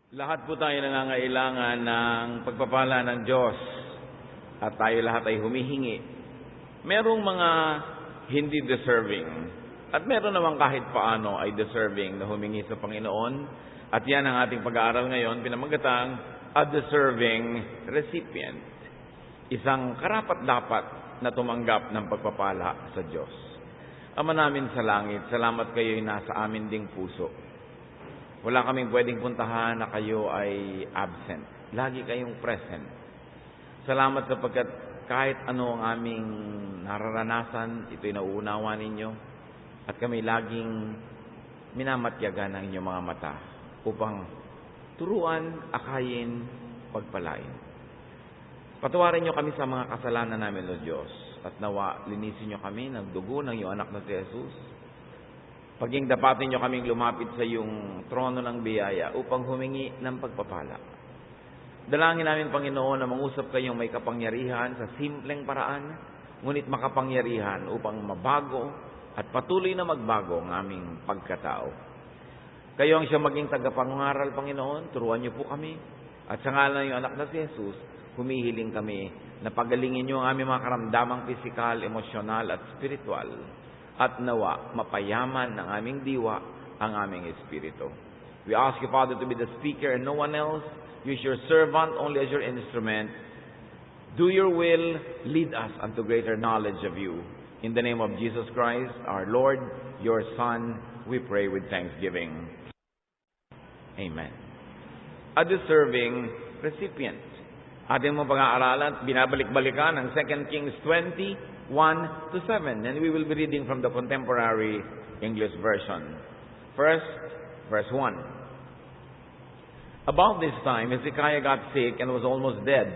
Lahat po tayo nangangailangan ng pagpapala ng Diyos at tayo lahat ay humihingi. Merong mga hindi deserving at meron naman kahit paano ay deserving na humingi sa Panginoon, at yan ang ating pag-aaral ngayon, pinamagatang a deserving recipient. Isang karapat-dapat na tumanggap ng pagpapala sa Diyos. Ama namin sa langit, salamat kayo'y nasa amin ding puso. Wala kaming pwedeng puntahan na kayo ay absent. Lagi kayong present. Salamat sapagkat kahit ano ang aming nararanasan, ito'y nauunawa ninyo. At kami laging minamatyagan ng inyong mga mata upang turuan, akayin, pagpalain. Patawarin nyo kami sa mga kasalanan namin, O Diyos. At nawa, linisin nyo kami ng dugo ng iyong anak na si Jesus. Paging dapatin nyo kaming lumapit sa iyong trono ng biyaya upang humingi ng pagpapala. Dalangin namin, Panginoon, na mangusap kayong may kapangyarihan sa simpleng paraan, ngunit makapangyarihan upang mabago at patuloy na magbago ang aming pagkatao. Kayo ang siya maging tagapangaral, Panginoon, turuan niyo po kami. At sa ngalan ng iyong anak na si Jesus, humihiling kami na pagalingin niyo ang aming mga karamdamang pisikal, emosyonal at spiritual. At nawa, mapayaman ng aming diwa ang aming espiritu. We ask you, Father, to be the speaker and no one else. Use your servant only as your instrument. Do your will. Lead us unto greater knowledge of you. In the name of Jesus Christ, our Lord, your Son, we pray with thanksgiving. Amen. A deserving recipient. Ating mga pag-aaralan, binabalik-balikan ang 2 Kings 20:1-7, and we will be reading from the Contemporary English Version. First, verse 1. About this time, Hezekiah got sick and was almost dead.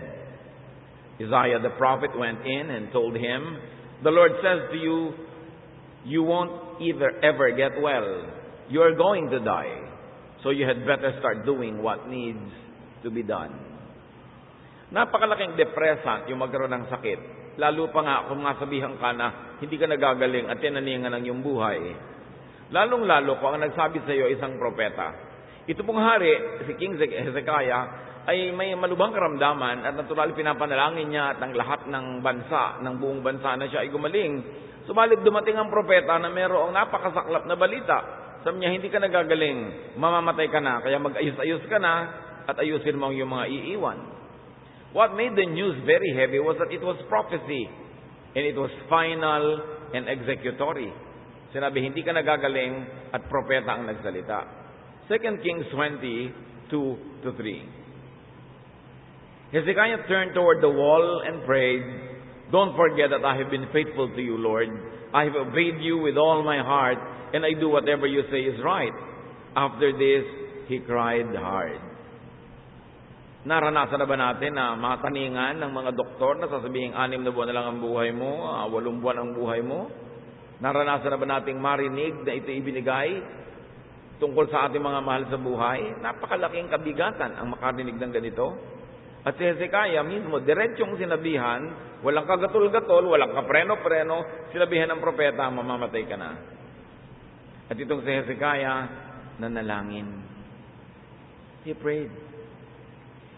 Isaiah the prophet went in and told him, "The Lord says to you, you won't ever get well. You are going to die. So you had better start doing what needs to be done." Napakalaking depressant yung magkaroon ng sakit. Lalo pa nga kung masabihan ka na hindi ka nagagaling at tinaningan ng iyong buhay. Lalong-lalo kung ang nagsabi sa iyo isang propeta. Ito pong hari, si King Hezekiah, ay may malubhang karamdaman at natural pinapanalangin niya at ang lahat ng bansa, ng buong bansa na siya ay gumaling. Subalit dumating ang propeta na mayroong napakasaklap na balita. Sabi niya, hindi ka nagagaling, mamamatay ka na, kaya mag-ayos-ayos ka na at ayusin mo ang iyong mga iiwan. What made the news very heavy was that it was prophecy and it was final and executory. Sinabi, hindi ka nagagaling at propeta ang nagsalita. 2 Kings 20:2-3. Hezekiah turned toward the wall and prayed, "Don't forget that I have been faithful to you, Lord. I have obeyed you with all my heart, and I do whatever you say is right." After this, he cried hard. Naranasan na ba natin na mataningan ng mga doktor na sasabihin 6 na buwan na lang ang buhay mo, 8 buwan ang buhay mo? Naranasan na ba nating marinig na ito ibinigay tungkol sa ating mga mahal sa buhay? Napakalaking kabigatan ang makarinig ng ganito. At si Hezekiah mismo, diretsong sinabihan, walang kagatol-gatol, walang kapreno-preno, sinabihan ng propeta, mamamatay ka na. At itong si Hezekiah, nanalangin. He prayed.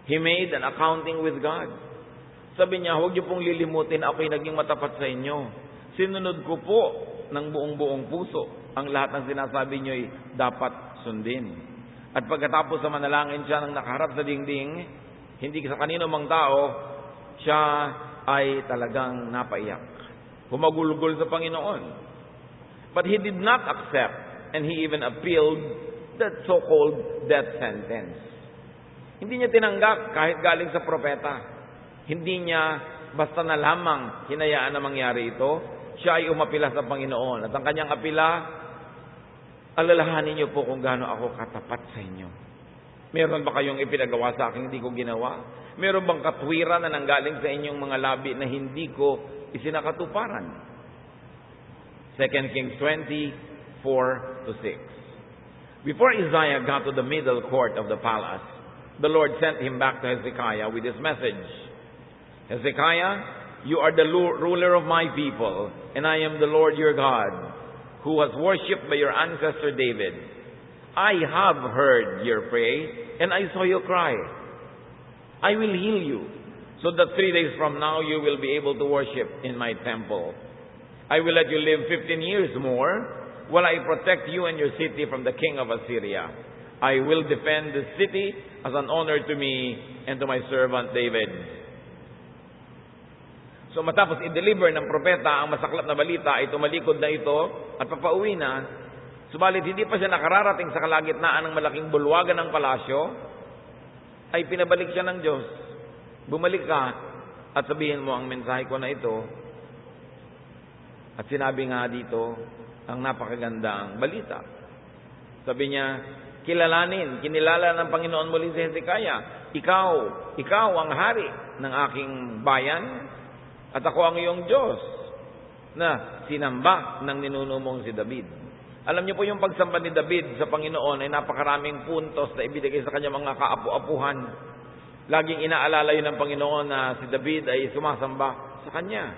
He made an accounting with God. Sabi niya, huwag niyo pong lilimutin, ako'y naging matapat sa inyo. Sinunod ko po ng buong puso. Ang lahat ng sinasabi niyo'y dapat sundin. At pagkatapos sa manalangin siya ng nakaharap sa dingding, hindi sa kanino mang tao, siya ay talagang napaiyak. Humagulgol sa Panginoon. But he did not accept, and he even appealed that so-called death sentence. Hindi niya tinanggap kahit galing sa propeta. Hindi niya basta na lamang hinayaan na mangyari ito. Siya ay umapila sa Panginoon. At ang kanyang apila, alalahanin niyo po kung gaano ako katapat sa inyo. Meron ba kayong ipinagawa sa akin hindi ko ginawa? Meron bang katwiran na nanggaling sa inyong mga labi na hindi ko isinakatuparan? 2 Kings 20:4-6. Before Isaiah got to the middle court of the palace, the Lord sent him back to Hezekiah with this message. "Hezekiah, you are the ruler of my people, and I am the Lord your God, who was worshipped by your ancestor David. I have heard your prayer, and I saw your cry. I will heal you, so that 3 days from now you will be able to worship in my temple. I will let you live 15 years more, while I protect you and your city from the king of Assyria. I will defend the city as an honor to me and to my servant David. So matapos i-deliver ng propeta ang masaklap na balita, ay tumalikod na ito at papauwi na. Subalit hindi pa siya nakararating sa kalagitnaan ng malaking bulwagan ng palasyo, ay pinabalik siya ng Diyos. Bumalik ka at sabihin mo ang mensahe ko na ito. At sinabi nga dito ang napakagandang balita. Sabi niya, kinilala ng Panginoon muli si Hezekiah, ikaw ang hari ng aking bayan, at ako ang iyong Diyos na sinamba ng ninuno mong si David. Alam niyo po yung pagsamba ni David sa Panginoon ay napakaraming puntos na ibinigay sa kanya mga kaapu-apuhan. Laging inaalala yun ng Panginoon na si David ay sumasamba sa kanya.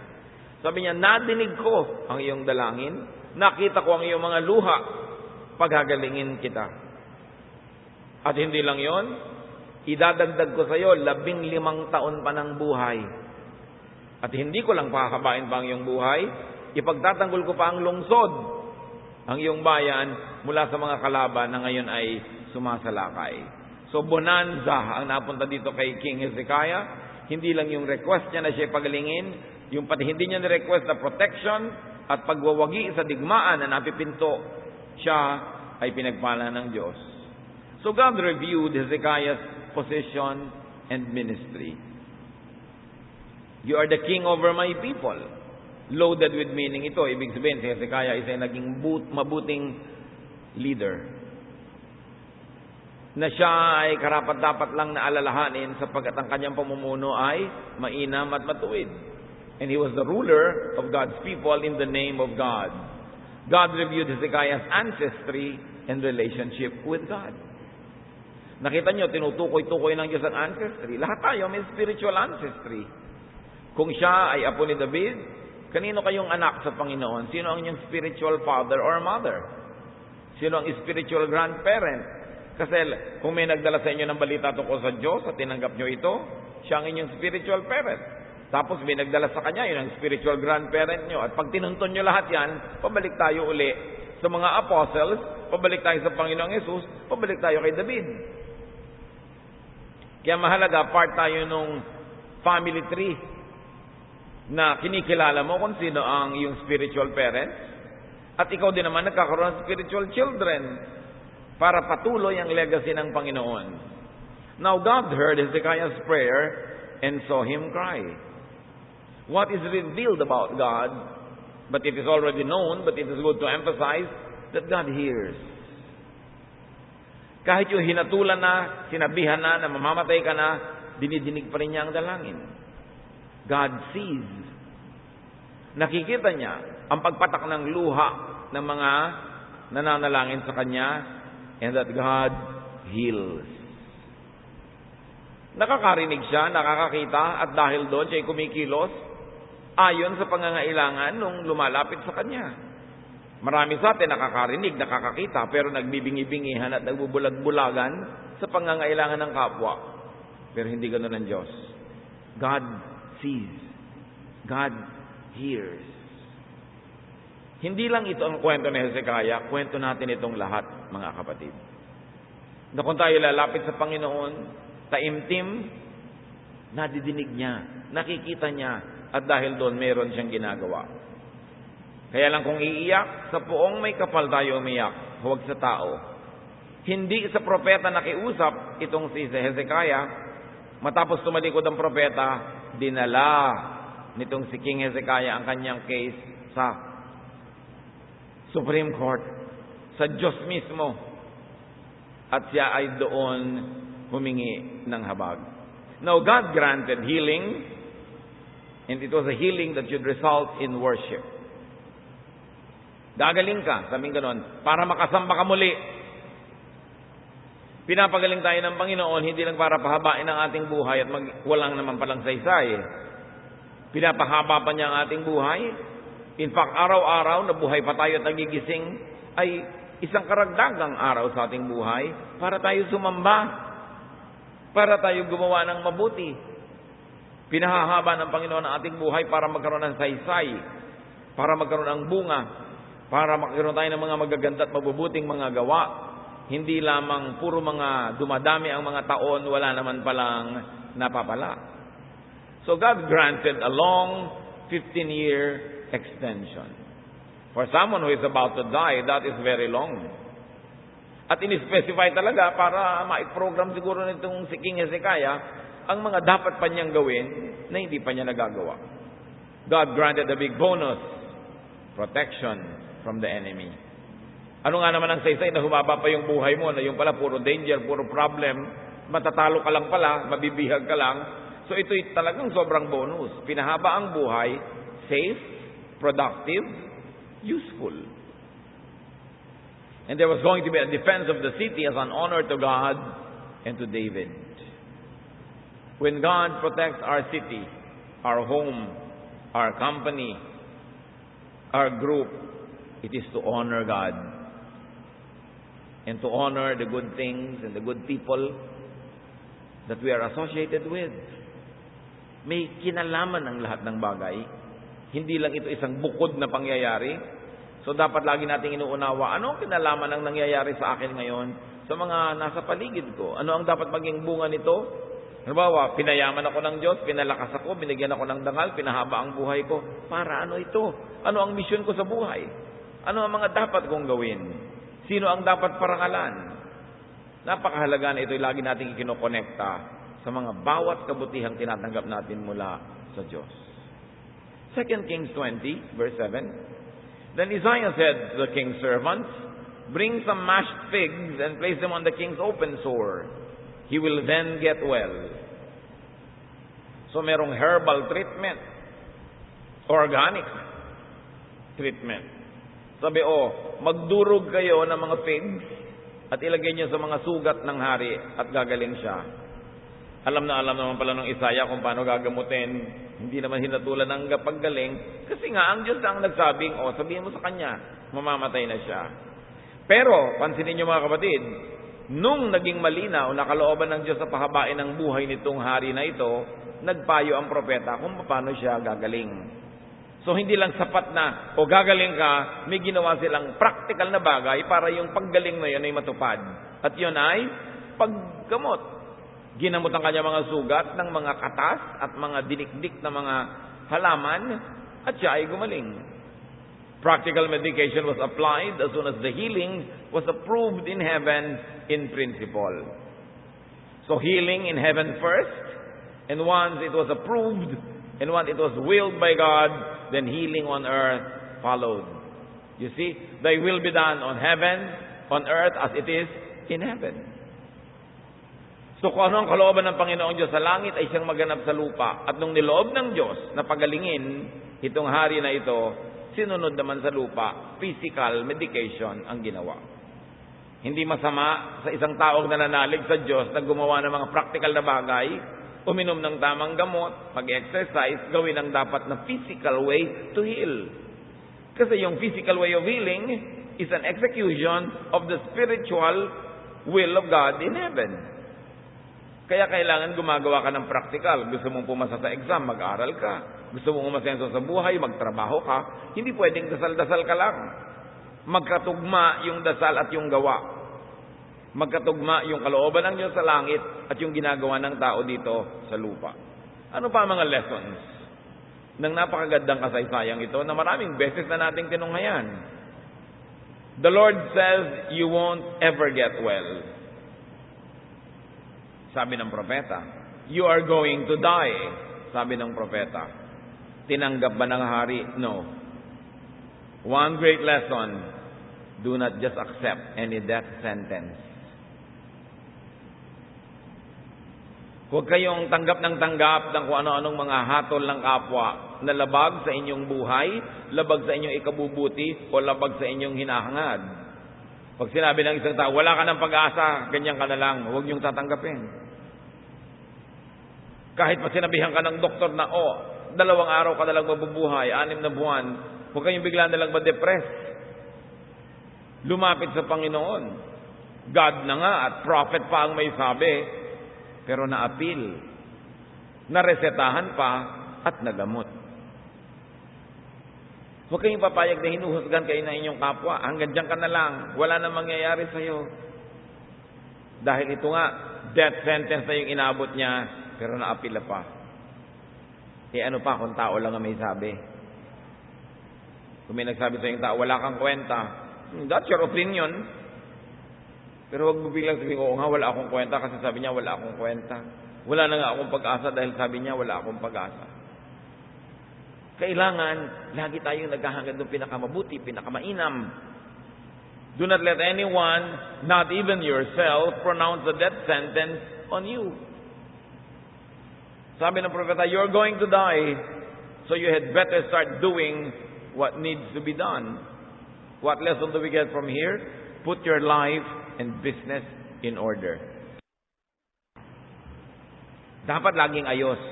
Sabi niya, nadinig ko ang iyong dalangin, nakita ko ang iyong mga luha, paghagalingin kita. At hindi lang yon, idadagdag ko sa iyo 15 taon pa ng buhay. At hindi ko lang pahabain pa ang iyong buhay, ipagtatanggol ko pa ang lungsod, ang iyong bayan, mula sa mga kalaban na ngayon ay sumasalakay. So bonanza ang napunta dito kay King Hezekiah. Hindi lang yung request niya na siya pagalingin, yung pati hindi niya ni-request na protection at pagwawagi sa digmaan na napipinto, siya ay pinagpala ng Diyos. So God reviewed Hezekiah's position and ministry. You are the king over my people. Loaded with meaning ito. Ibig sabihin, si Hezekiah ay naging mabuting leader. Na siya ay karapat-dapat lang na alalahanin sapagkat ang kanyang pamumuno ay mainam at matuwid. And he was the ruler of God's people in the name of God. God reviewed Hezekiah's ancestry and relationship with God. Nakita niyo, tinutukoy-tukoy ng Diyos ang ancestry. Lahat tayo may spiritual ancestry. Kung siya ay apo ni David, kanino kayong anak sa Panginoon? Sino ang inyong spiritual father or mother? Sino ang spiritual grandparent? Kasi kung may nagdala sa inyo ng balita tungkol sa Diyos at tinanggap nyo ito, siya ang inyong spiritual parent. Tapos may nagdala sa kanya, yun ang spiritual grandparent nyo. At pag tinunton nyo lahat yan, pabalik tayo uli sa mga apostles, pabalik tayo sa Panginoong Yesus, pabalik tayo kay David. Kaya mahalaga, part tayo nung family tree na kinikilala mo kung sino ang iyong spiritual parents. At ikaw din naman nagkakaroon ng spiritual children para patuloy ang legacy ng Panginoon. Now God heard Hezekiah's prayer and saw him cry. What is revealed about God, but it is already known, but it is good to emphasize that God hears. Kahit yung hinatulan na, sinabihan na mamamatay ka na, dinidinig pa rin niya ang dalangin. God sees. Nakikita niya ang pagpatak ng luha ng mga nananalangin sa Kanya, and that God heals. Nakakarinig siya, nakakakita, at dahil doon siya kumikilos ayon sa pangangailangan nung lumalapit sa Kanya. Marami sa atin nakakarinig, nakakakita, pero nagbibingi-bingihan at nagbubulag-bulagan sa pangangailangan ng kapwa. Pero hindi ganoon ang Diyos. God sees. God hears. Hindi lang ito ang kwento ni Hezekiah, kwento natin itong lahat, mga kapatid. Na kung tayo lalapit sa Panginoon, taimtim, nadidinig niya, nakikita niya, at dahil doon meron siyang ginagawa. Kaya lang kung iiyak, sa poong may kapal tayo umiyak, huwag sa tao. Hindi sa propeta nakiusap itong si Hezekiah. Matapos tumalikod ang propeta, dinala nitong si King Hezekiah ang kanyang case sa Supreme Court, sa Diyos mismo. At siya ay doon humingi ng habag. Now, God granted healing, and it was a healing that should result in worship. Gagaling ka, sabing ganon, para makasamba ka muli. Pinapagaling tayo ng Panginoon, hindi lang para pahabain ang ating buhay at walang naman palang saysay. Pinapahaba pa niya ang ating buhay. In fact, araw-araw na buhay pa tayo at nagigising, ay isang karagdagang araw sa ating buhay para tayo sumamba, para tayo gumawa ng mabuti. Pinahahaba ng Panginoon ang ating buhay para magkaroon ng saysay, para magkaroon ng bunga, para magkaroon tayo ng mga magaganda at mabubuting mga gawa. Hindi lamang puro mga dumadami ang mga taon, wala naman palang napapala. So God granted a long 15-year extension. For someone who is about to die, that is very long. At in-specify talaga para ma-program siguro nitong si King Hezekiah ang mga dapat pa niyang gawin na hindi pa niya nagagawa. God granted a big bonus, protection from the enemy. Ano nga naman ang saysay na humaba pa yung buhay mo, na yung pala puro danger, puro problem, matatalo ka lang pala, mabibihag ka lang. So ito'y talagang sobrang bonus. Pinahaba ang buhay, safe, productive, useful. And there was going to be a defense of the city as an honor to God and to David. When God protects our city, our home, our company, our group, it is to honor God and to honor the good things and the good people that we are associated with. May kinalaman ang lahat ng bagay. Hindi lang ito isang bukod na pangyayari. So dapat lagi nating inuunawa, ano ang kinalaman ng nangyayari sa akin ngayon sa mga nasa paligid ko? Ano ang dapat maging bunga nito? Halimbawa, pinayaman ako ng Diyos, pinalakas ako, binigyan ako ng dangal, pinahaba ang buhay ko. Para ano ito? Ano ang misyon ko sa buhay? Ano ang mga dapat kong gawin? Sino ang dapat parangalan? Napakahalaga na ito'y lagi nating ikinokonekta sa mga bawat kabutihang tinatanggap natin mula sa Diyos. 2 Kings 20, verse 7. Then Isaiah said to the king's servants, "Bring some mashed figs and place them on the king's open sore. He will then get well." So merong herbal treatment, organic treatment. Sabi, magdurog kayo ng mga figs at ilagay niyo sa mga sugat ng hari at gagaling siya. Alam naman pala ng Isaiah kung paano gagamutin. Hindi naman hinatulan ng paggaling. Kasi nga, ang Diyos ang nagsabing, sabihin mo sa kanya, mamamatay na siya. Pero, pansinin niyo mga kapatid, nung naging malinaw na kalooban ng Diyos sa pahabain ng buhay nitong hari na ito, nagpayo ang propeta kung paano siya gagaling. So hindi lang sapat na, gagaling ka, may ginawa silang practical na bagay para yung paggaling na yun ay matupad. At yun ay paggamot. Ginamot ang kanya mga sugat ng mga katas at mga dinikdik na mga halaman at siya ay gumaling. Practical medication was applied as soon as the healing was approved in heaven in principle. So healing in heaven first, and once it was approved, and once it was willed by God, then healing on earth followed. You see, thy will be done on heaven, on earth as it is in heaven. So kung ano ang kalooban ng Panginoong Diyos sa langit ay siyang maganap sa lupa. At nung niloob ng Diyos na pagalingin itong hari na ito, sinunod naman sa lupa, physical medication ang ginawa. Hindi masama sa isang taong nananalig sa Diyos na gumawa ng mga practical na bagay, uminom ng tamang gamot, mag-exercise, gawin ang dapat na physical way to heal. Kasi yung physical way of healing is an execution of the spiritual will of God in heaven. Kaya kailangan gumagawa ka ng practical. Gusto mong pumasa sa exam, mag-aral ka. Gusto mong umasenso sa buhay, magtrabaho ka. Hindi pwedeng dasal-dasal ka lang. Magkatugma yung dasal at yung gawa. Magkatugma yung kalooban ng Diyos sa langit at yung ginagawa ng tao dito sa lupa. Ano pa ang mga lessons ng napakagandang kasaysayang ito na maraming beses na nating tinunghayan? The Lord says, you won't ever get well. Sabi ng propeta, you are going to die. Sabi ng propeta. Tinanggap ba ng hari? No. One great lesson, do not just accept any death sentence. Huwag kayong tanggap ng kung ano-anong mga hatol ng kapwa na labag sa inyong buhay, labag sa inyong ikabubuti, o labag sa inyong hinahangad. Pag sinabi ng isang tao, wala ka ng pag-asa, ganyan ka na lang, huwag niyong tatanggapin. Kahit pa sinabihan ka ng doktor na, 2 araw ka na lang mabubuhay, 6 na buwan, huwag kayong bigla na lang ma-depress. lumapit sa Panginoon. God na nga at prophet pa ang may sabi, pero na-appeal, naresetahan pa at nagamot. Huwag kayong papayag na hinuhusgan kayo ng inyong kapwa. Hanggang dyan ka na lang. Wala na mangyayari sa'yo. Dahil ito nga, death sentence na yung inabot niya, pero naapila pa. Ano pa kung tao lang ang may sabi? Kung may nagsabi sa yung tao, wala kang kwenta. That's your opinion. Pero huwag mo biglang sabihin, oo nga, wala akong kwenta kasi sabi niya, wala akong kwenta. Wala na nga akong pag-asa dahil sabi niya, wala akong pag-asa. Kailangan, lagi tayong naghahangad ng pinakamabuti, pinakamainam. Do not let anyone, not even yourself, pronounce a death sentence on you. Sabi ng propeta, you're going to die, so you had better start doing what needs to be done. What lesson do we get from here? Put your life and business in order. Dapat laging ayos.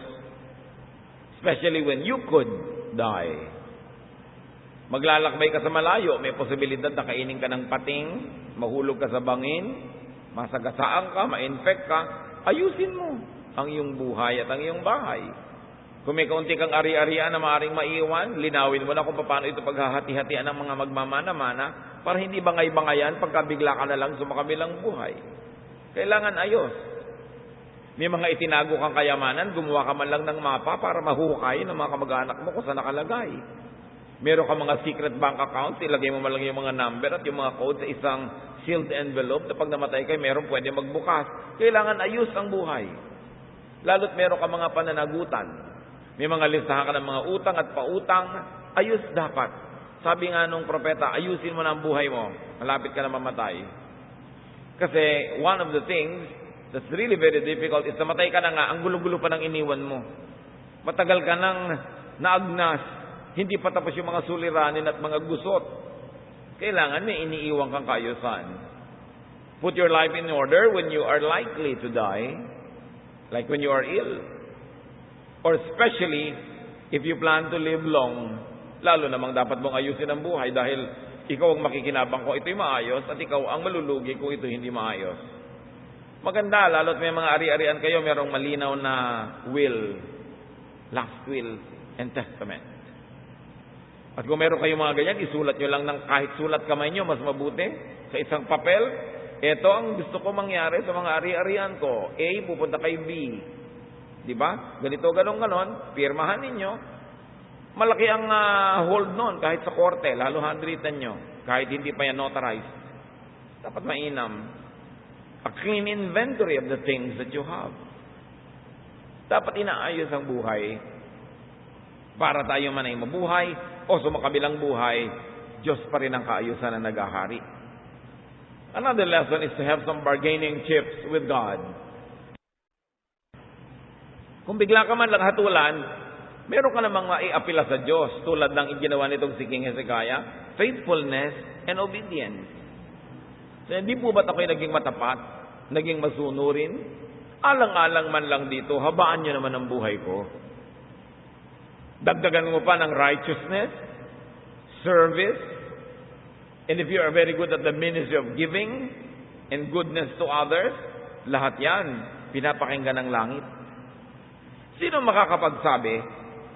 Especially when you could die. Maglalakbay ka sa malayo, may posibilidad na kainin ka ng pating, mahulog ka sa bangin, masagasaan ka, ma-infect ka, ayusin mo ang iyong buhay at ang iyong bahay. Kung may kaunti kang ari-arian na maaaring maiwan, linawin mo na kung paano ito paghahati-hatian ng mga magmamana-mana para hindi bangay-bangayan pagkabigla ka na lang sa makabilang buhay. Kailangan ayos. May mga itinago kang kayamanan, gumawa ka man lang ng mapa para mahuhukay ng mga kamag-anak mo kung saan nakalagay. Meron ka mga secret bank accounts, ilagay mo man lang yung mga number at yung mga code sa isang sealed envelope na pag namatay kayo, meron pwede magbukas. Kailangan ayos ang buhay. Lalo't meron ka mga pananagutan. May mga listahan ka ng mga utang at pautang, ayos dapat. Sabi nga nung propeta, ayusin mo na ang buhay mo, malapit ka na mamatay. Kasi one of the things that's really very difficult is namatay ka na nga, ang gulo-gulo pa ng iniwan mo. Matagal ka nang naagnas, hindi pa tapos yung mga suliranin at mga gusot. Kailangan may iniiwan kang kaayusan. Put your life in order when you are likely to die, like when you are ill. Or especially, if you plan to live long, lalo namang dapat mong ayusin ang buhay dahil ikaw ang makikinabang kung ito'y maayos at ikaw ang malulugi kung ito hindi maayos. Maganda, lalo't may mga ari-arian kayo, merong malinaw na will, last will, and testament. At kung meron kayong mga ganyan, isulat nyo lang ng kahit sulat kamay nyo, mas mabuti, sa isang papel. Ito ang gusto ko mangyari sa mga ari-arian ko. A, pupunta kay B. Diba? Ganito, ganon, pirmahan ninyo. Malaki ang hold nun, kahit sa korte, lalo handwritten nyo, kahit hindi pa yan notarized. Dapat mainam. A clean inventory of the things that you have. Dapat inaayos ang buhay para tayo man ay mabuhay o sumakabilang buhay, Diyos pa rin ang kaayusan na nag-ahari. Another lesson is to have some bargaining chips with God. Kung bigla ka man lang hatulan, meron ka namang maiapila sa Diyos tulad ng ginawa nitong si King Hezekiah, faithfulness and obedience. So, hindi po ba't ako'y naging matapat, naging masunurin? Alang-alang man lang dito, habaan nyo naman ang buhay ko. Dagdagan mo pa ng righteousness, service, and if you are very good at the ministry of giving and goodness to others, lahat yan, pinapakinggan ng langit. Sino makakapagsabi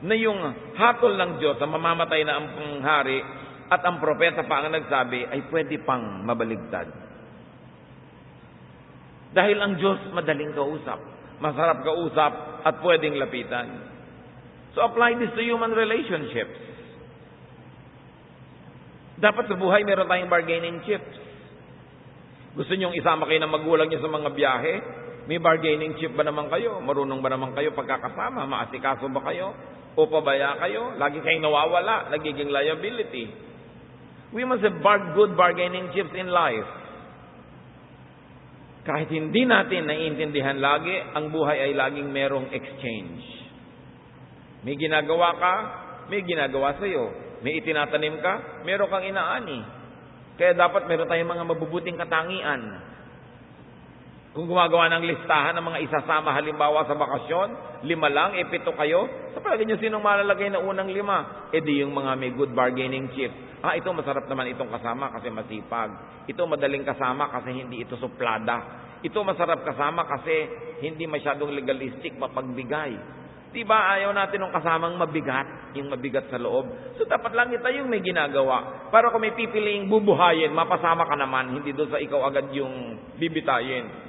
na yung hatol ng Diyos na mamamatay na ang hari at ang propeta pa ang nagsabi ay pwede pang mabaligtad? Dahil ang Diyos madaling kausap, masarap kausap at pwedeng lapitan. So apply this to human relationships. Dapat sa buhay meron tayong bargaining chips. Gusto nyong isama kayo ng magulang nyo sa mga biyahe? May bargaining chip ba naman kayo? Marunong ba naman kayo pagkakasama? Maasikaso ba kayo? O pabaya kayo? Lagi kayong nawawala, nagiging liability. We must have good bargaining chips in life. Kahit hindi natin naiintindihan lagi, ang buhay ay laging merong exchange. May ginagawa ka, may ginagawa sa'yo. May itinatanim ka, meron kang inaani. Kaya dapat meron tayong mga mabubuting katangian. Kung gumagawa ng listahan ng mga isasama halimbawa sa bakasyon, 5 lang, 7 kayo, sa palagay nyo sinong malalagay na unang 5? Di yung mga may good bargaining chip. Ito masarap naman itong kasama kasi masipag. Ito madaling kasama kasi hindi ito suplada. Ito masarap kasama kasi hindi masyadong legalistic, mapagbigay. Diba ayaw natin ng kasamang mabigat, yung mabigat sa loob. So dapat lang tayo yung may ginagawa. Para kung may pipiliing bubuhayin, mapasama ka naman, hindi doon sa ikaw agad yung bibitayin.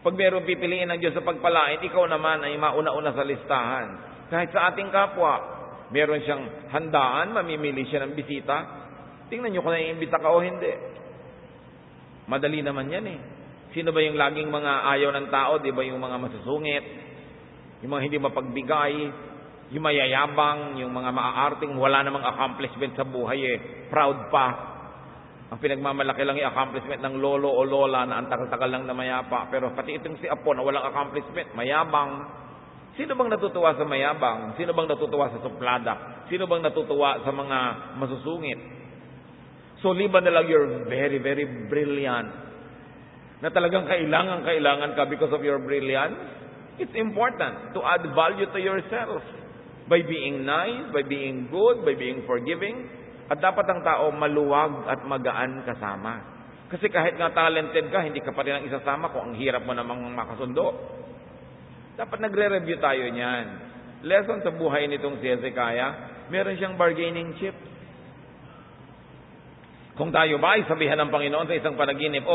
Pag meron pipiliin ng Diyos sa pagpalain, ikaw naman ay mauna-una sa listahan. Kahit sa ating kapwa, meron siyang handaan, mamimili siya ng bisita. Tingnan nyo kung naiimbita ka o hindi. Madali naman yan eh. Sino ba yung laging mga ayaw ng tao? Di ba yung mga masusungit? Yung mga hindi mapagbigay? Yung mayayabang? Yung mga maaarting wala namang accomplishment sa buhay eh. Proud pa. Ang pinagmamalaki lang yung accomplishment ng lolo o lola na ang tagal-tagal lang na mayapa. Pero pati itong si Apo na walang accomplishment, mayabang. Sino bang natutuwa sa mayabang? Sino bang natutuwa sa suplada? Sino bang natutuwa sa mga masusungit? So liban na lang you're very, very brilliant. Na talagang kailangan ka because of your brilliance. It's important to add value to yourself. By being nice, by being good, by being forgiving. At dapat ang tao maluwag at magaan kasama. Kasi kahit nga talented ka, hindi ka pa rin ang isasama kung ang hirap mo namang makasundo. Dapat nagre-review tayo niyan. Lesson sa buhay nitong si Hezekiah, meron siyang bargaining chip. Kung tayo ba ay sabihan ng Panginoon sa isang panaginip,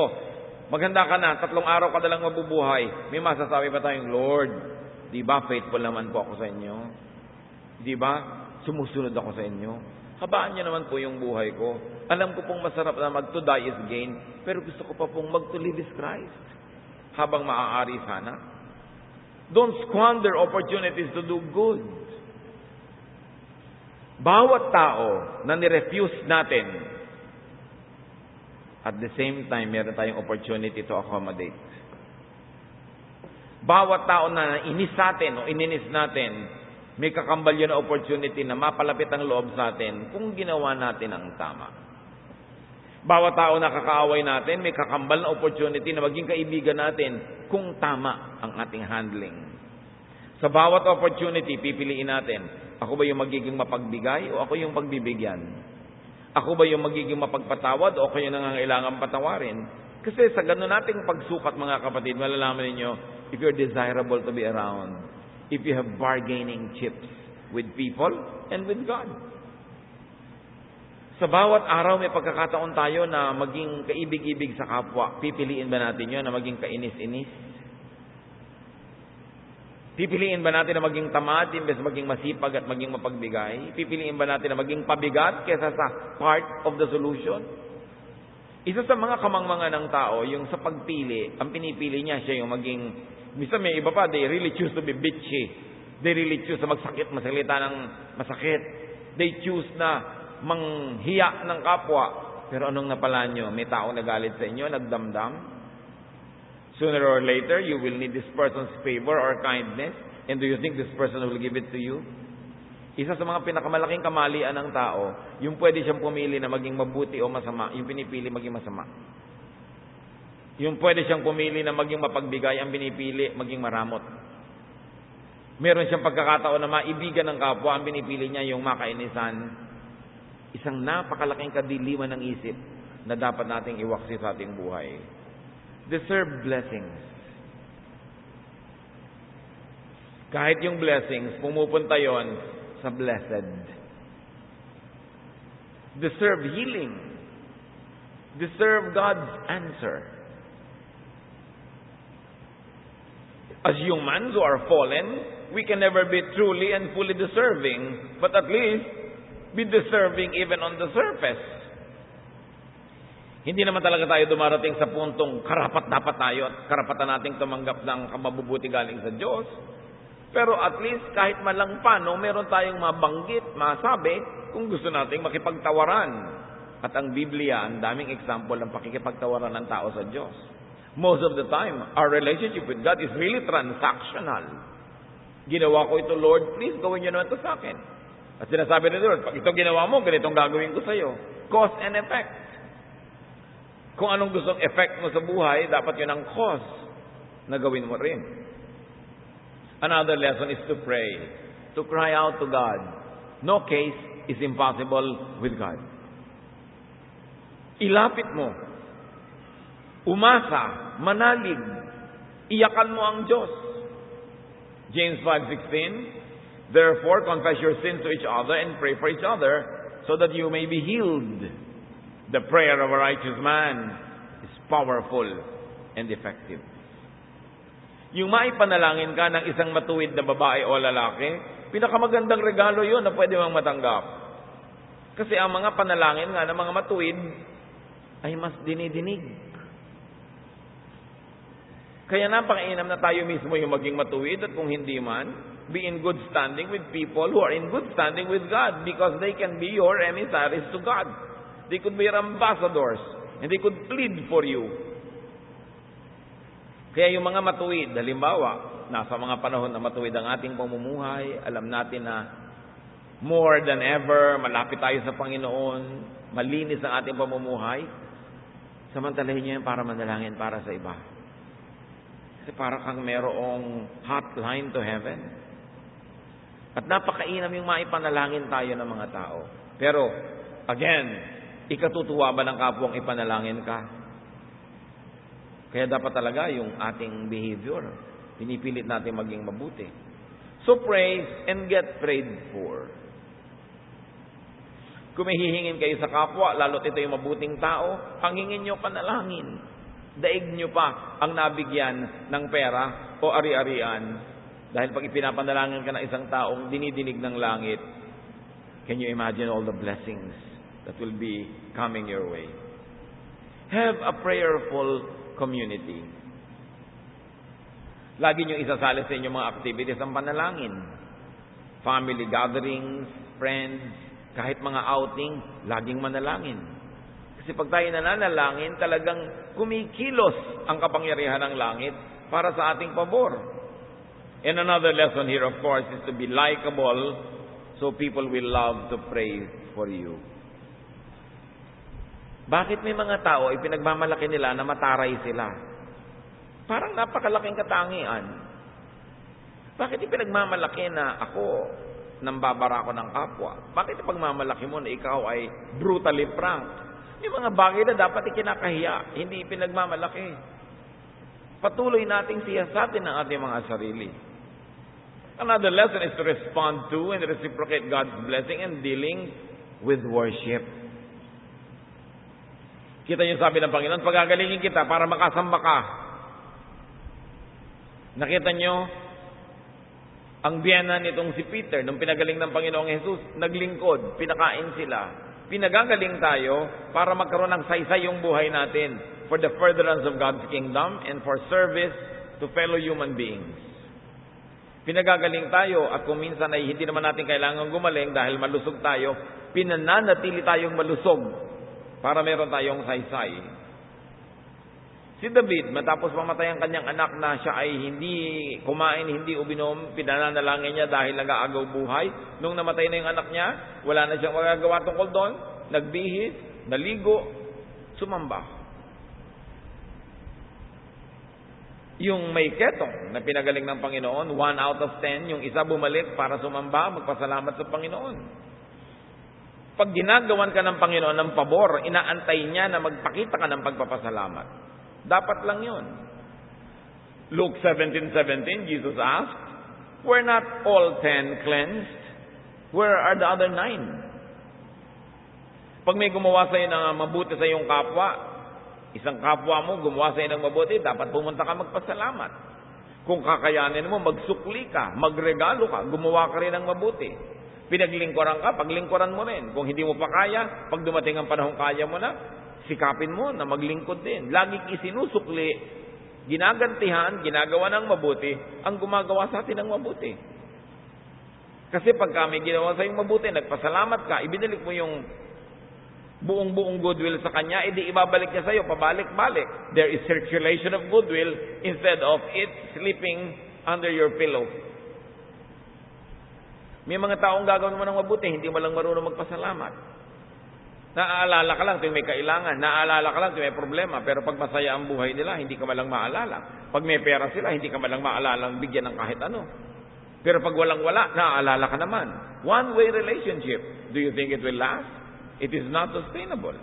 maganda ka na, 3 araw ka na lang mabubuhay, may masasabi pa tayong, Lord, di ba faithful naman po ako sa inyo? Di ba sumusunod ako sa inyo? Habaan niyo naman po yung buhay ko. Alam ko pong masarap na to die is gain, pero gusto ko pa pong to live is Christ. Habang maaari sana. Don't squander opportunities to do good. Bawat tao na nirefuse natin, at the same time, meron tayong opportunity to accommodate. Bawat tao na inis natin o ininis natin, may kakambal yun na opportunity na mapalapit ang loob sa atin kung ginawa natin ang tama. Bawat tao na kakaaway natin, may kakambal na opportunity na maging kaibigan natin kung tama ang ating handling. Sa bawat opportunity, pipiliin natin, ako ba yung magiging mapagbigay o ako yung pagbibigyan? Ako ba yung magiging mapagpatawad o ako yung nangangailangan patawarin? Kasi sa ganun nating pagsukat mga kapatid, malalaman ninyo, if you're desirable to be around, if you have bargaining chips with people and with God. Sa bawat araw may pagkakataon tayo na maging kaibig-ibig sa kapwa. Pipiliin ba natin yun na maging kainis-inis? Pipiliin ba natin na maging tamad imbes maging masipag at maging mapagbigay? Pipiliin ba natin na maging pabigat kaysa sa part of the solution? Isa sa mga kamangmangan ng tao, yung sa pagpili, ang pinipili niya siya yung maging. Minsan may iba pa, they really choose to be bitchy. They really choose na masalita ng masakit. They choose na manghiya ng kapwa. Pero anong napala nyo? May tao nagalit sa inyo, nagdamdam. Sooner or later, you will need this person's favor or kindness. And do you think this person will give it to you? Isa sa mga pinakamalaking kamalian ng tao, yung pwede siyang pumili na maging mabuti o masama, yung pinipili maging masama. Yung pwede siyang pumili na maging mapagbigay, ang pinipili maging maramot. Meron siyang pagkakataon na maibigan ng kapwa, ang pinipili niya yung makainisan. Isang napakalaking kadiliman ng isip na dapat nating iwaksi sa ating buhay. Deserve blessings. Kahit yung blessings, pumupunta yon sa blessed. Deserve healing. Deserve God's answer. As humans who are fallen, we can never be truly and fully deserving, but at least be deserving even on the surface. Hindi naman talaga tayo dumarating sa puntong karapat-dapat tayo at karapatan nating tumanggap ng mabubuti galing sa Diyos. Pero at least kahit malang paano, meron tayong mabanggit, masabi kung gusto nating makipagtawaran. At ang Biblia, ang daming example ng pakikipagtawaran ng tao sa Diyos. Most of the time, our relationship with God is really transactional. Ginawa ko ito, Lord, please gawin niyo naman ito sa akin. At sinasabi ni Lord, pag ito ginawa mo, ganitong gagawin ko sa iyo. Cause and effect. Kung anong gustong effect mo sa buhay, dapat yun ang cause na gawin mo rin. Another lesson is to pray, to cry out to God. No case is impossible with God. Ilapit mo, umasa, manalig, iyakan mo ang Diyos. James 5:16, therefore confess your sins to each other and pray for each other so that you may be healed. The prayer of a righteous man is powerful and effective. Yung maipanalangin ka ng isang matuwid na babae o lalaki, pinakamagandang regalo yun na pwede mong matanggap. Kasi ang mga panalangin nga ng mga matuwid ay mas dinidinig. Kaya napakainam na tayo mismo yung maging matuwid, at kung hindi man, be in good standing with people who are in good standing with God, because they can be your emissaries to God. They could be your ambassadors, and they could plead for you. Kaya yung mga matuwid, halimbawa, nasa mga panahon na matuwid ang ating pamumuhay, alam natin na more than ever, malapit tayo sa Panginoon, malinis ang ating pamumuhay, samantalahin niyo yan para manalangin para sa iba. Kasi para kang merong hotline to heaven. At napakainam yung maipanalangin tayo ng mga tao. Pero, again, ikatutuwa ba ng kapwang ipanalangin ka? Kaya dapat talaga yung ating behavior, pinipilit natin maging mabuti. So pray and get prayed for. Kung may hihingin kayo sa kapwa, lalo't ito yung mabuting tao, ang hingin nyo panalangin. Daig nyo pa ang nabigyan ng pera o ari-arian. Dahil pag ipinapanalangin ka ng isang taong dinidinig ng langit, can you imagine all the blessings that will be coming your way? Have a prayerful community. Lagi nyo isasali sa inyong mga activities ang panalangin. Family gatherings, friends, kahit mga outing, laging manalangin. Kasi pag tayo nananalangin, talagang kumikilos ang kapangyarihan ng langit para sa ating pabor. And another lesson here, of course, is to be likable so people will love to pray for you. Bakit may mga tao ay pinagmamalaki nila na mataray sila? Parang napakalaking katangian. Bakit ipinagmamalaki na ako nambabara ko ng kapwa? Bakit ipagmamalaki mo na ikaw ay brutally frank? Yung mga bagay na dapat ikinakahiya, hindi ipinagmamalaki. Patuloy nating siyasatin ang ating mga sarili. Another lesson is to respond to and reciprocate God's blessing and dealing with worship. Kita niyo sabi ng Panginoon, pagagalingin kita para makasamba ka. Nakita niyo ang biyana nitong si Peter, nung pinagaling ng Panginoong Jesus, naglingkod, pinakain sila. Pinagagaling tayo para magkaroon ng saysay yung buhay natin for the furtherance of God's kingdom and for service to fellow human beings. Pinagagaling tayo at kung minsan ay hindi naman natin kailangan gumaling dahil malusog tayo, pinananatili tayong malusog para meron tayong saysay. Si David, matapos mamatay ang kanyang anak na siya ay hindi kumain, hindi uminom, pinananalangin niya dahil nag-aagaw buhay. Nung namatay na yung anak niya, wala na siyang magagawa tungkol doon. Nagbihis, naligo, sumamba. Yung may ketong na pinagaling ng Panginoon, 1 out of 10, yung isa bumalik para sumamba, magpasalamat sa Panginoon. Pag ginagawan ka ng Panginoon ng pabor, inaantay niya na magpakita ka ng pagpapasalamat. Dapat lang yun. Luke 17:17, Jesus asked, were not all 10 cleansed? Where are the other 9? Pag may gumawa sa'yo ng mabuti sa iyong kapwa, isang kapwa mo gumawa sa'yo ng mabuti, dapat pumunta ka magpasalamat. Kung kakayanin mo, magsukli ka, magregalo ka, gumawa ka rin ng mabuti. Pinaglingkuran ka, paglingkuran mo rin. Kung hindi mo pa kaya, pag dumating ang panahon kaya mo na, sikapin mo na maglingkod din. Laging isinusukli, ginagantihan, ginagawa ng mabuti, ang gumagawa sa atin ng mabuti. Kasi pag kami ginawa sa iyong mabuti, nagpasalamat ka, ibinalik mo yung buong goodwill sa Kanya, edi ibabalik niya sa iyo, pabalik-balik. There is circulation of goodwill instead of it sleeping under your pillow. May mga taong gagawin mo ng mabuti, hindi mo lang marunong magpasalamat. Naaalala ka lang tuwing may kailangan. Naaalala ka lang tuwing may problema. Pero pag masaya ang buhay nila, hindi ka malang maalala. Pag may pera sila, hindi ka malang maalala ang bigyan ng kahit ano. Pero pag walang-wala, naaalala ka naman. One-way relationship. Do you think it will last? It is not sustainable.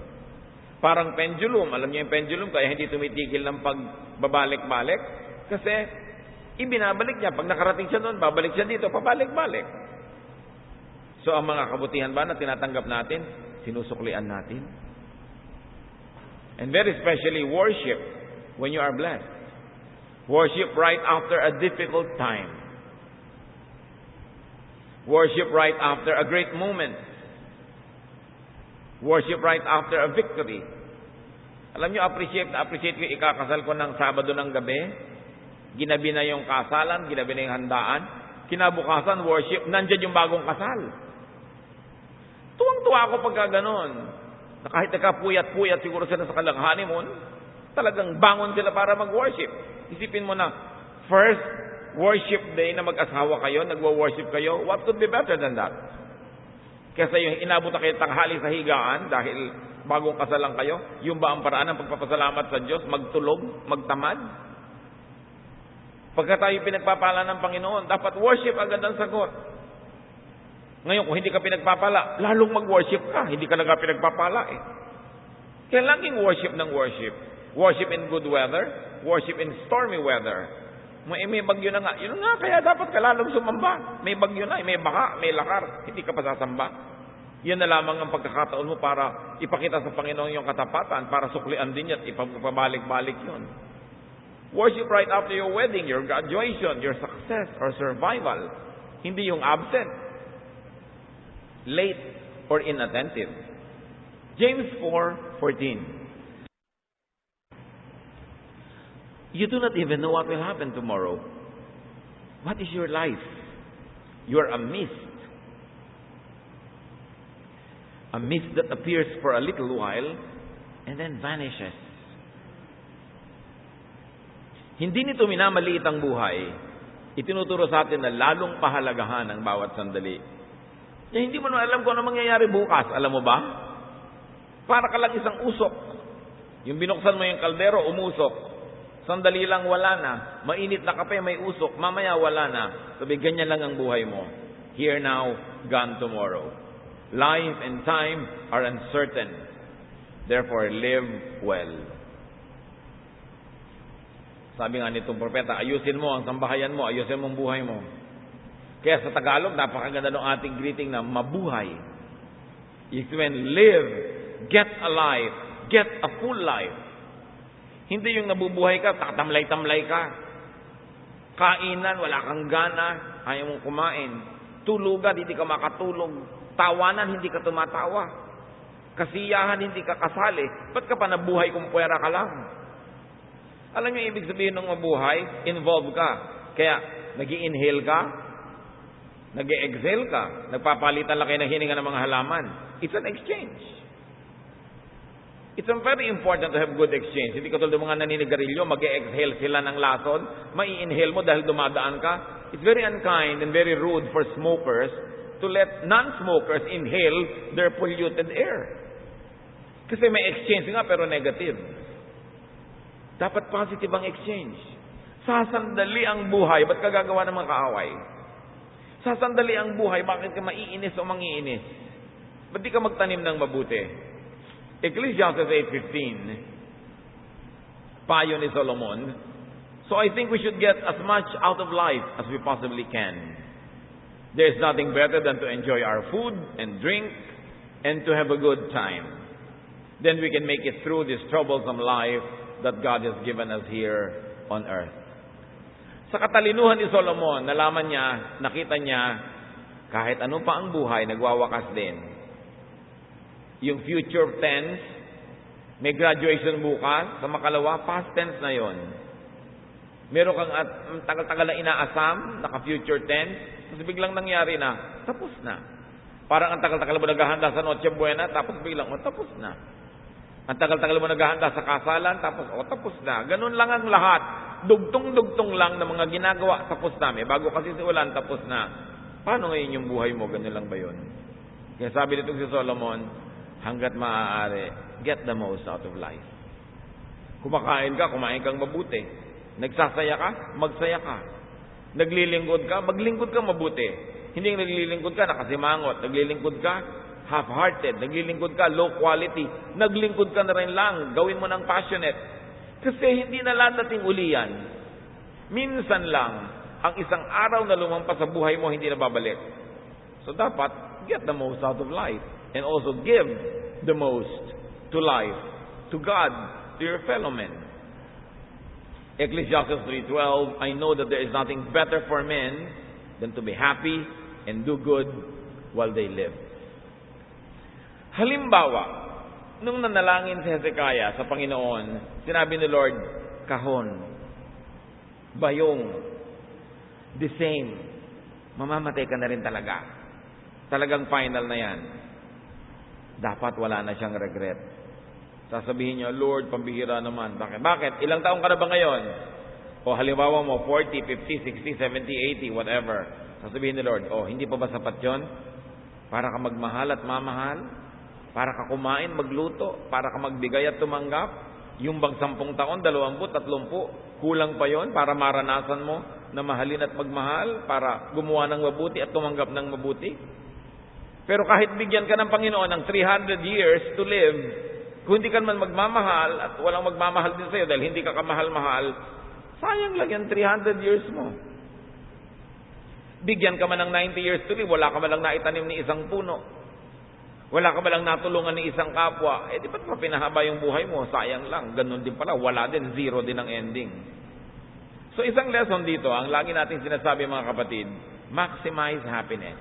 Parang pendulum. Alam niyo yung pendulum, kaya hindi tumitigil ng pagbabalik-balik. Kasi ibinabalik niya. Pag nakarating siya doon, babalik siya dito, pabalik-balik. So ang mga kabutihan ba na tinatanggap natin, sinusuklian natin? And very especially worship when you are blessed. Worship right after a difficult time. Worship right after a great moment. Worship right after a victory. Alam niyo, appreciate ko yung ikakasal ko ng Sabado ng gabi. Ginabi na yung kasalan, ginabi na yung handaan. Kinabukasan, worship, nandyan yung bagong kasal. Tuwang-tuwa ako pagka ganon. Na kahit nakapuyat-puyat siguro sila sa kanilang honeymoon, talagang bangon sila para mag-worship. Isipin mo na, first worship day na mag-asawa kayo, nagwo-worship kayo, what could be better than that? Kesa yung inabot na kayo tanghali sa higaan dahil bagong kasalan kayo, yung ba ang paraan ng pagpapasalamat sa Diyos, magtulog, magtamad? Pagka tayo pinagpapala ng Panginoon, dapat worship agad ang sagot. Ngayon, kung hindi ka pinagpapala, lalong mag-worship ka. Hindi ka naga pinagpapala eh. Kaya laging worship ng worship. Worship in good weather, worship in stormy weather. May bagyo na nga. Yun nga, kaya dapat ka lalong sumamba. May bagyo na, may baka, may lakar. Hindi ka pa sasamba. Yan na lamang ang pagkakataon mo para ipakita sa Panginoon yung katapatan, para suklian din yan, ipabalik-balik yun. Worship right after your wedding, your graduation, your success or survival. Hindi yung absent, late or inattentive. James 4:14. You do not even know what will happen tomorrow. What is your life? You are a mist. A mist that appears for a little while and then vanishes. Hindi nito minamaliit ang buhay. Itinuturo sa atin na lalong pahalagahan ang bawat sandali. Hindi mo na alam kung ano mangyayari bukas. Alam mo ba? Para ka lang isang usok. Yung binuksan mo yung kaldero, umusok. Sandali lang wala na. Mainit na kape, may usok. Mamaya wala na. Sabi, ganyan lang ang buhay mo. Here now, gone tomorrow. Life and time are uncertain. Therefore, live well. Sabi nga nitong propeta, ayusin mo ang sambahayan mo, ayusin mo ang buhay mo. Kaya sa Tagalog, napakaganda ng ating greeting na mabuhay. It's when live, get alive, get a full life. Hindi yung nabubuhay ka, tatamlay-tamlay ka. Kainan, wala kang gana, ayaw mong kumain. Tulugan, hindi ka makatulog. Tawanan, hindi ka tumatawa. Kasiyahan, hindi ka kasali. Ba't ka pa nabuhay kung puwera ka lang? Alam niyo ibig sabihin ng mabuhay? Involve ka. Kaya, nag-i-inhale ka, nag-i-exhale ka, nagpapalitan lang kayo ng hininga ng mga halaman. It's an exchange. It's very important to have good exchange. Hindi katulad ng mga naninigarilyo, mag-i-exhale sila ng lason, mai-inhale mo dahil dumadaan ka. It's very unkind and very rude for smokers to let non-smokers inhale their polluted air. Kasi may exchange nga pero negative. Dapat positive ang exchange. Sasandali ang buhay, ba't ka gagawa ng mga kaaway? Sasandali ang buhay, bakit ka maiinis o mangiinis? Ba't di ka magtanim ng mabuti? Ecclesiastes 8:15, payo ni Solomon. So I think we should get as much out of life as we possibly can. There is nothing better than to enjoy our food and drink and to have a good time. Then we can make it through this troublesome life that God has given us here on earth. Sa katalinuhan ni Solomon, nalaman niya, nakita niya, kahit ano pa ang buhay, nagwawakas din. Yung future tense, may graduation bukas, sa makalawa, past tense na yon. Meron kang tagal-tagal na inaasam, naka-future tense, tapos biglang nangyari na, tapos na. Parang ang tagal-tagal mo naghahanda sa Noche Buena, tapos biglang, tapos na. Ang tagal-tagal mo naghahanda sa kasalan, tapos, tapos na. Ganun lang ang lahat. Dugtong-dugtong lang ng mga ginagawa, tapos na. Bago kasi siulan, tapos na. Paano ngayon yung buhay mo? Ganun lang ba yun? Kaya sabi nito si Solomon, hanggat maaari, get the most out of life. Kumakain ka, kumain kang mabuti. Nagsasaya ka, magsaya ka. Naglilingkod ka, maglingkod ka mabuti. Hindi naglilingkod ka, nakasimangot. Naglilingkod ka, half-hearted. Naglilingkod ka, low quality. Naglingkod ka na rin lang. Gawin mo ng passionate. Kasi hindi na ladating uli yan. Minsan lang, ang isang araw na lumampas sa buhay mo, hindi na babalik. So dapat, get the most out of life. And also give the most to life, to God, to your fellow men. Ecclesiastes 3:12, I know that there is nothing better for men than to be happy and do good while they live. Halimbawa, nung nanalangin si Hezekiah sa Panginoon, sinabi ni Lord, kahon, bayong, the same, mamamatay ka na rin talaga. Talagang final na yan. Dapat wala na siyang regret. Sasabihin niyo, Lord, pambihira naman. Bakit? Ilang taong ka na ba ngayon? O halimbawa mo, 40, 50, 60, 70, 80, whatever. Sasabihin ni Lord, hindi pa ba sapat yun? Para ka magmahal at mamahal? Para ka kumain, magluto? Para ka magbigay at tumanggap? Yung bang 10 taon, 20, 30, kulang pa yon para maranasan mo na mahalin at magmahal? Para gumawa ng mabuti at tumanggap ng mabuti? Pero kahit bigyan ka ng Panginoon ng 300 years to live, kung hindi ka man magmamahal at walang magmamahal din sa'yo dahil hindi ka kamahal-mahal, sayang lang yan 300 years mo. Bigyan ka man ng 90 years to live, wala ka man lang naitanim ni isang puno. Wala ka man lang natulungan ni isang kapwa. Di ba't pa pinahaba yung buhay mo? Sayang lang. Ganun din pala. Wala din. Zero din ang ending. So isang lesson dito, ang lagi nating sinasabi mga kapatid, maximize happiness.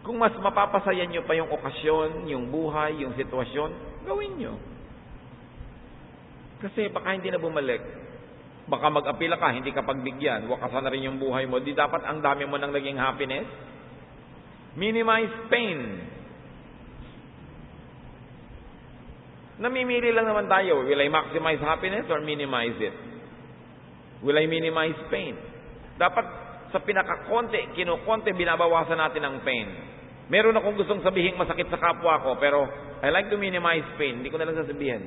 Kung mas mapapasaya nyo pa yung okasyon, yung buhay, yung sitwasyon, gawin nyo. Kasi baka hindi na bumalik. Baka mag-apila ka, hindi ka pagbigyan. Wakasan na rin yung buhay mo. Di dapat ang dami mo nang naging happiness? Minimize pain. Namimili lang naman tayo. Will I maximize happiness or minimize it? Will I minimize pain? Dapat sa pinakakonte, kinukonte, binabawasan natin ang pain. Meron akong gustong sabihin masakit sa kapwa ko, pero I like to minimize pain. Hindi ko na lang sasabihin.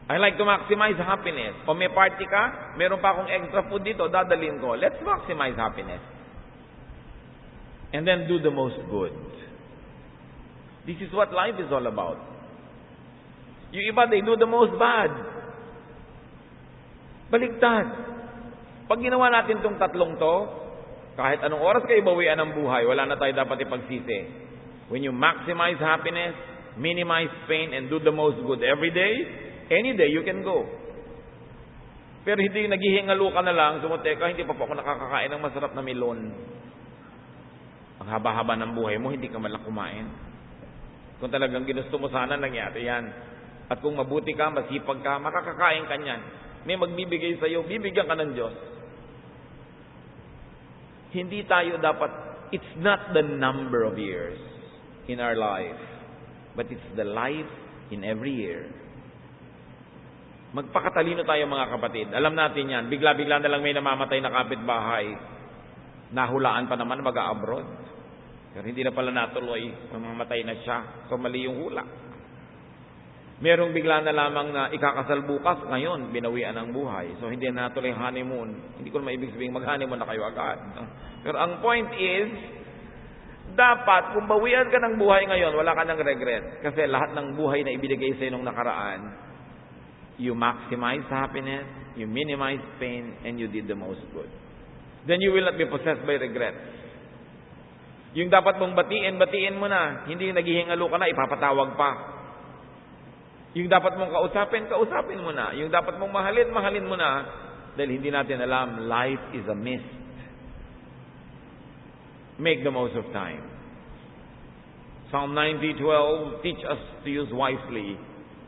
I like to maximize happiness. O may party ka, meron pa akong extra food dito, dadalhin ko. Let's maximize happiness. And then do the most good. This is what life is all about. Yung iba, they do the most bad. Baligtad. Pag ginawa natin itong tatlong to, kahit anong oras kayo bawian ng buhay, wala na tayo dapat ipagsisi. When you maximize happiness, minimize pain, and do the most good every day, any day you can go. Pero hindi naghihingalo ka na lang, sumuteka, hindi pa po ako nakakakain ng masarap na melon. Ang haba-haba ng buhay mo, hindi ka malang kumain. Kung talagang ginusto mo sana, nangyari yan. At kung mabuti ka, masipag ka, makakakain ka niyan. May magbibigay sa'yo, bibigyan ka ng Diyos. Hindi tayo dapat, it's not the number of years in our life, but it's the life in every year. Magpakatalino tayo mga kapatid. Alam natin yan, bigla-bigla na lang may namamatay na kapitbahay. Nahulaan pa naman mag-a-abroad. Pero hindi na pala natuloy, mamamatay na siya. So mali yung hula. Merong bigla na lamang na ikakasal bukas, ngayon, binawian ang buhay. So, hindi na natuloy honeymoon. Hindi ko naman ibig sabihin mag-honeymoon na kayo agad. Pero ang point is, dapat, kung bawian ka ng buhay ngayon, wala ka ng regret. Kasi lahat ng buhay na ibinigay sa'yo nung nakaraan, you maximize happiness, you minimize pain, and you did the most good. Then you will not be possessed by regrets. Yung dapat mong batiin mo na. Hindi yung naghihingalo ka na, ipapatawag pa. Yung dapat mong kausapin mo na. Yung dapat mong mahalin mo na. Dahil hindi natin alam, life is a mist. Make the most of time. Psalm 90:12, teach us to use wisely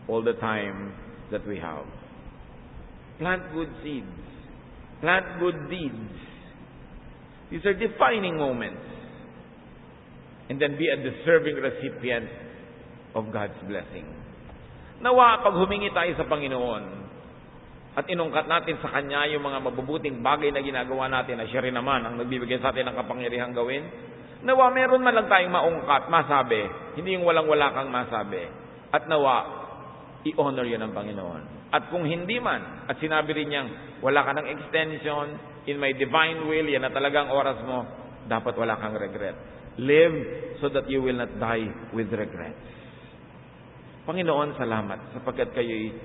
all the time that we have. Plant good seeds. Plant good deeds. These are defining moments. And then be a deserving recipient of God's blessing. Nawa, pag humingi tayo sa Panginoon at inungkat natin sa Kanya yung mga mabubuting bagay na ginagawa natin na siya rin naman ang nagbibigay sa atin ng kapangyarihang gawin, Nawa meron man lang tayong maungkat, masabi. Hindi yung walang-wala kang masabi. At nawa, i-honor yun ng Panginoon. At kung hindi man, at sinabi rin niyang, wala ka ng extension, in my divine will, yan na talagang oras mo, dapat wala kang regret. Live so that you will not die with regrets. Panginoon, salamat sapagkat kayo'y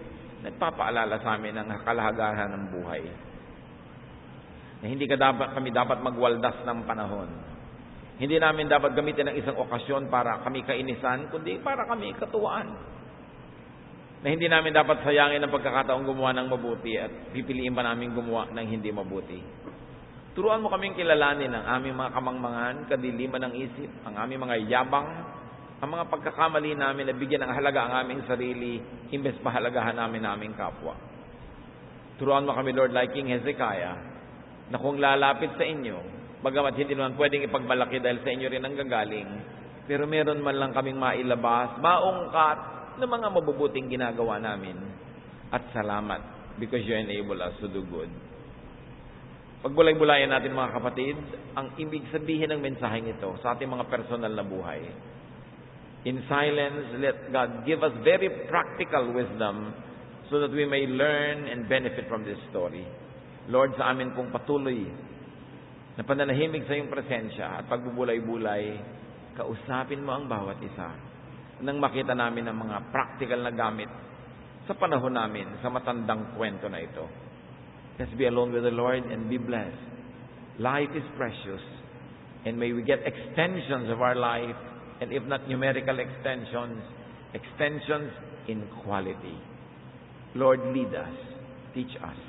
nagpapaalala sa amin ng kalahagahan ng buhay. Na hindi kami dapat magwaldas ng panahon. Hindi namin dapat gamitin ng isang okasyon para kami kainisan, kundi para kami katuwaan. Na hindi namin dapat sayangin ang pagkakataong gumawa ng mabuti at pipiliin pa namin gumawa ng hindi mabuti. Turuan mo kaming kilalanin ang aming mga kamangmangan, kadiliman ng isip, ang aming mga yabang, ang mga pagkakamali namin na bigyan ng halaga ang aming sarili, imbes pahalagahan namin aming kapwa. Turuan mo kami, Lord, like King Hezekiah, na kung lalapit sa inyo, bagamat hindi naman pwedeng ipagmalaki dahil sa inyo rin ang gagaling, pero meron man lang kaming mailabas, maungkat ng mga mabubuting ginagawa namin. At salamat because you enable us to do good. Pagbulay-bulayan natin mga kapatid, ang ibig sabihin ng mensaheng ito sa ating mga personal na buhay. In silence, let God give us very practical wisdom so that we may learn and benefit from this story. Lord, sa amin pong patuloy na pananahimik sa iyong presensya at pagbubulay-bulay, kausapin mo ang bawat isa nang makita namin ang mga practical na gamit sa panahon namin sa matandang kwento na ito. Let's be alone with the Lord and be blessed. Life is precious, and may we get extensions of our life, and if not numerical extensions, extensions in quality. Lord, lead us, teach us.